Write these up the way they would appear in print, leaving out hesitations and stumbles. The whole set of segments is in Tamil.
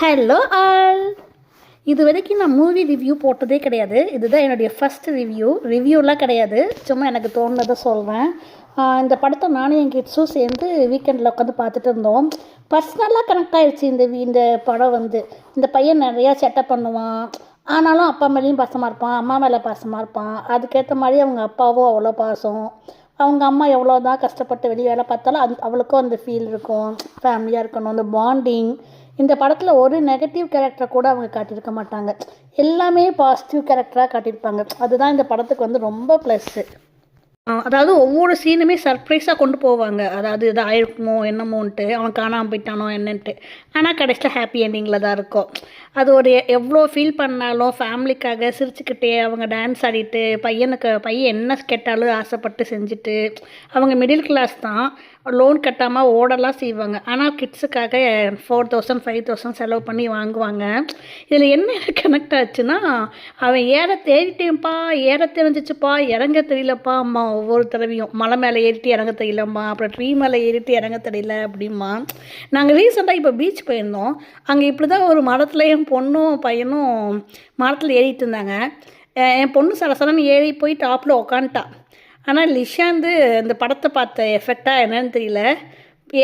Hello all. இது வரைக்கும் நான் மூவி ரிவ்யூ போட்டதே கிடையாது. இதுதான் என்னுடைய ஃபஸ்ட் ரிவ்யூலாம் கிடையாது. சும்மா எனக்கு தோணுனதை சொல்கிறேன். இந்த படத்தை நானும் என் கிட்ஸும் சேர்ந்து வீக்கெண்டில் உட்காந்து பார்த்துட்டு இருந்தோம். பர்சனலாக கனெக்ட் ஆகிடுச்சு இந்த படம் இந்த பையன் நிறையா செட்டப் பண்ணுவான். ஆனாலும் அப்பா மேலேயும் பாசமாக இருப்பான், அம்மா மேலே பாசமாக இருப்பான். அதுக்கேற்ற மாதிரி அவங்க அப்பாவும் அவ்வளோ பாசம். அவங்க அம்மா எவ்வளோ தான் கஷ்டப்பட்டு வெளியே வேலை பார்த்தாலும் அவளுக்கும் அந்த ஃபீல் இருக்கும், ஃபேமிலியாக இருக்கணும், அந்த பாண்டிங். இந்த படத்தில் ஒரு நெகட்டிவ் கேரக்டரை கூட அவங்க காட்டியிருக்க மாட்டாங்க. எல்லாமே பாசிட்டிவ் கேரக்டராக காட்டியிருப்பாங்க. அதுதான் இந்த படத்துக்கு ரொம்ப ப்ளஸ்ஸு. அதாவது ஒவ்வொரு சீனுமே சர்ப்ரைஸாக கொண்டு போவாங்க. அதாவது இது ஆயிருக்குமோ என்னமோன்ட்டு, அவன் காணாமல் போயிட்டானோ என்னன்ட்டு. ஆனால் கடைசியில் ஹாப்பி எண்டிங்கில் தான் இருக்கும். அது ஒரு எவ்வளோ ஃபீல் பண்ணாலும் ஃபேமிலிக்காக சிரிச்சுக்கிட்டே அவங்க டான்ஸ் ஆடிட்டு பையன் என்ன கேட்டாலும் ஆசைப்பட்டு செஞ்சுட்டு, அவங்க மிடில் கிளாஸ் தான், லோன் கட்டாமல் ஓடலாம் செய்வாங்க. ஆனால் கிட்ஸுக்காக 4000 5000 செலவு பண்ணி வாங்குவாங்க. இதில் என்ன கனெக்ட் ஆச்சுன்னா, அவன் ஏறிட்டேன்ப்பா, ஏற தெரிஞ்சிச்சுப்பா, இறங்க தெரியலப்பா அம்மா. ஒவ்வொரு தடவையும் மலை மேலே ஏறிட்டு இறங்க தெரியலம்மா, அப்புறம் ட்ரீ மேலே ஏறிட்டு இறங்க தெரியல அப்படிம்மா. நாங்கள் ரீசெண்டாக இப்போ பீச் போயிருந்தோம். அங்கே இப்படி தான் ஒரு மரத்தில் என் பொண்ணும் பையனும் மரத்தில் ஏறிட்டு இருந்தாங்க. என் பொண்ணு சலசலன்னு ஏறி போய் டாப்பில் உக்காந்துட்டா. ஆனால் லிஷாந்து இந்த படத்தை பார்த்த எஃபெக்டாக என்னன்னு தெரியல,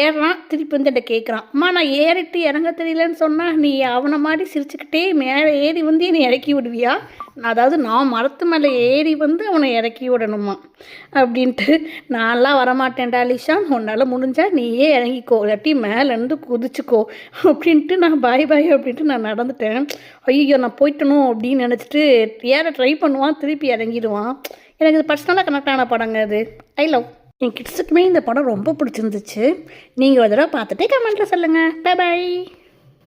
ஏறான், திருப்பி என்கிட்ட கேட்குறான், அம்மா நான் ஏறிட்டு இறங்க தெரியலன்னு சொன்னால் நீ அவனை மாதிரி சிரிச்சுக்கிட்டே மேலே ஏறி என்னை இறக்கி விடுவியா? அதாவது நான் மரத்து மேலே ஏறி அவனை இறக்கி விடணுமா அப்படின்ட்டு. நான்லாம் வரமாட்டேன்டா லிஷான், உன்னால் முடிஞ்சால் நீயே இறங்கிக்கோ, இல்லாட்டி மேலேருந்து குதிச்சுக்கோ அப்படின்ட்டு நான் பாய் அப்படின்ட்டு நான் நடந்துட்டேன். ஐயோ நான் போயிட்டணும் அப்படின்னு நினச்சிட்டு ஏற ட்ரை பண்ணுவான், திருப்பி இறங்கிடுவான். எனக்கு இது பர்சனலாக கனெக்ட் ஆன படங்க அது. I love. என் கிட்ஸுக்குமே இந்த படம் ரொம்ப பிடிச்சிருந்துச்சு. நீங்கள் ஒரு தடவை பார்த்துட்டே கமெண்ட்டில் சொல்லுங்கள். Bye bye.